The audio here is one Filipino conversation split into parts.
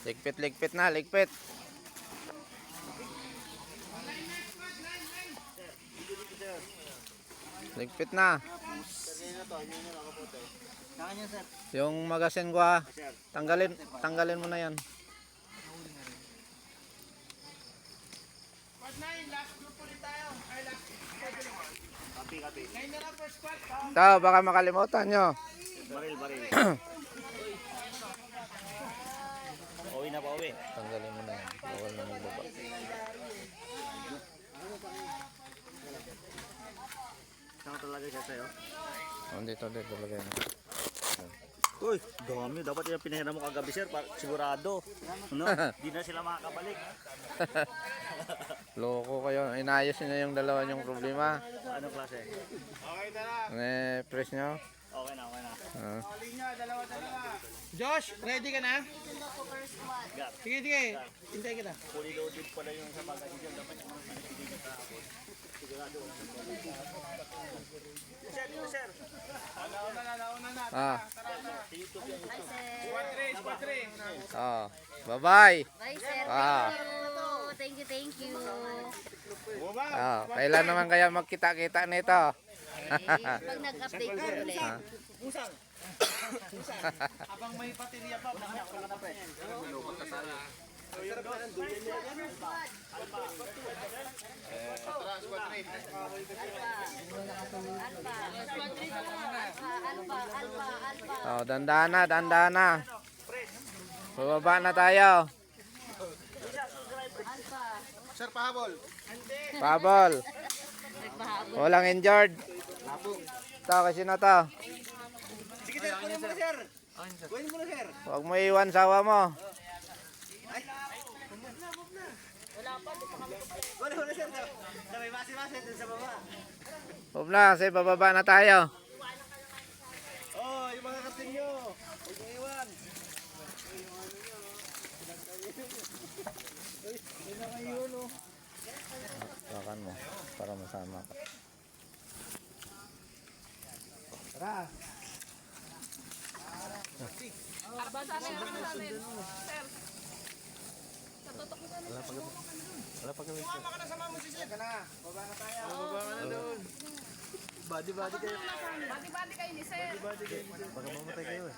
Ligpit, ligpit na, ligpit. Ligpit na. Yung magasin ko ha. Tanggalin mo na yan. Ito, baka makalimutan nyo. Baril. Pauwi na, pauwi. Tanggalin mo na yan. Bawal na magbaba. Saan talaga siya sa'yo? Dito talaga yan. Uy, dami. Dapat yung pinahiram mo kagabi, sir. Sigurado. No? Di na sila makakabalik. Loko kayo. Inayos nyo yung dalawa nyong problema. Ano klase? Press nyo. Okay na. Josh, ready ka na? Sige. Hintay kita. Fully loaded pala yung sa magazine dyan. Dapat yung mga pinipili niya kahapon. Sigurado. Sir. Bye-bye. Bye, sir. Ah. Thank you. Kailan naman kaya magkita-kita nito? Pag nag-update ko ulit. Habang may baterya pa. Alpha. Dandahan na. Bababa na tayo. Sir, pahabol. Pabol. Walang injured. Ito, kasi na to. Sige, sir. Kunin mo na, sir. Kunin mo na, sir. Huwag mo iwan sawa mo. Kunin mo na, sir. May base dun sa baba. Huwag na, kasi bababa na tayo. Oh, yung mga kapatid nyo. Huwag nyo iwan. Lakan mo, para masama ka. Tara. Wala pa kami. Baka na sama mo si sir. Baba na tayo. Baba ka na doon. Body kayo. Bati-bati kayo ni sir. Baka mamatay kayo eh.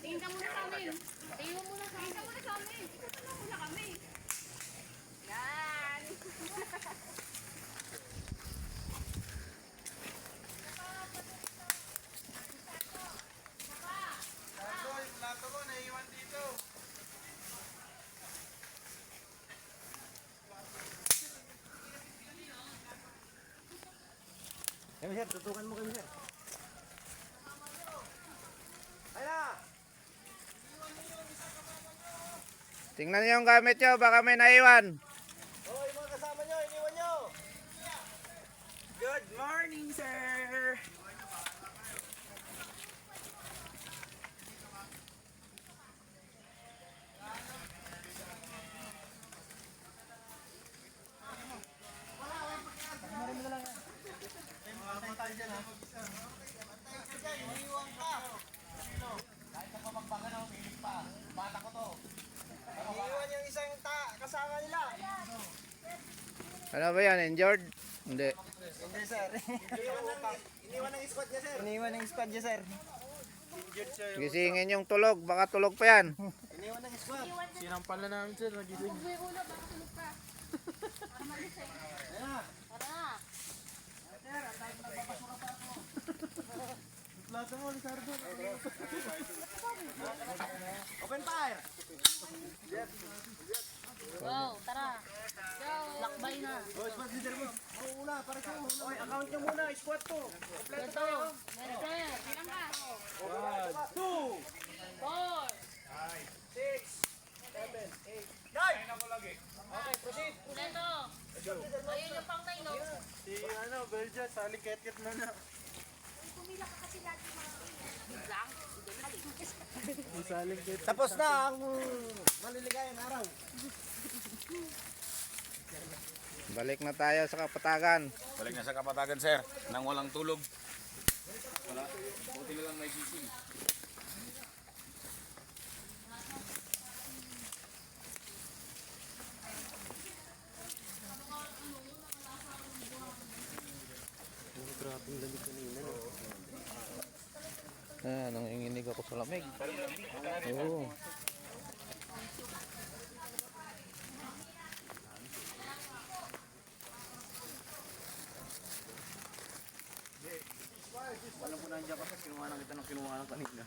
Tingin ka muna sa amin. Tingin mo muna sa amin. Ito na muna kami. Yan. Yung plato ko, naiiwan dito. Kami, sir. Tutukan mo kami, sir. Tingnan niyo yung gamit nyo, baka may naiwan. Oh, yung mga kasama nyo, iniwan nyo. Good morning, sir. Iniwan yung isang kasama nila. Ano ba yan, injured? Hindi. Hindi, sir. Iniwan ng squad niya, sir. Iniwan ng squad niya, sir. Injured siya. Gisingin yung tulog, baka tulog pa yan. Iniwan ng squad. Sinampal na namin, sir. Nagising. Uwi ulo, baka tulog ka. Para malisay. Tara. Plato mo, Lizardo. Open fire! Go, tara. Lakbay na. Oh, squad leader mo. Oh, una, para sa una. Oy, account nyo muna, squad to. Kompleto Ito. tayo. Meron sir. Bilang ka. 1, 2, 4. 6, 7, 8, 9. Okay, proceed. Ito. Ayun yung pang 9, no? Si Belgia, sali ket-ket mo na. Tapos na ang maliligayang araw. Balik na tayo sa Kapatagan. Balik na sa Kapatagan, sir, nang walang tulog. Wala. Buti na lang may gising. Nanginginig ako sa lamig. Oo. Alam ko nandiyan ka sa kinuha ng kita ng kinuha ng kanina.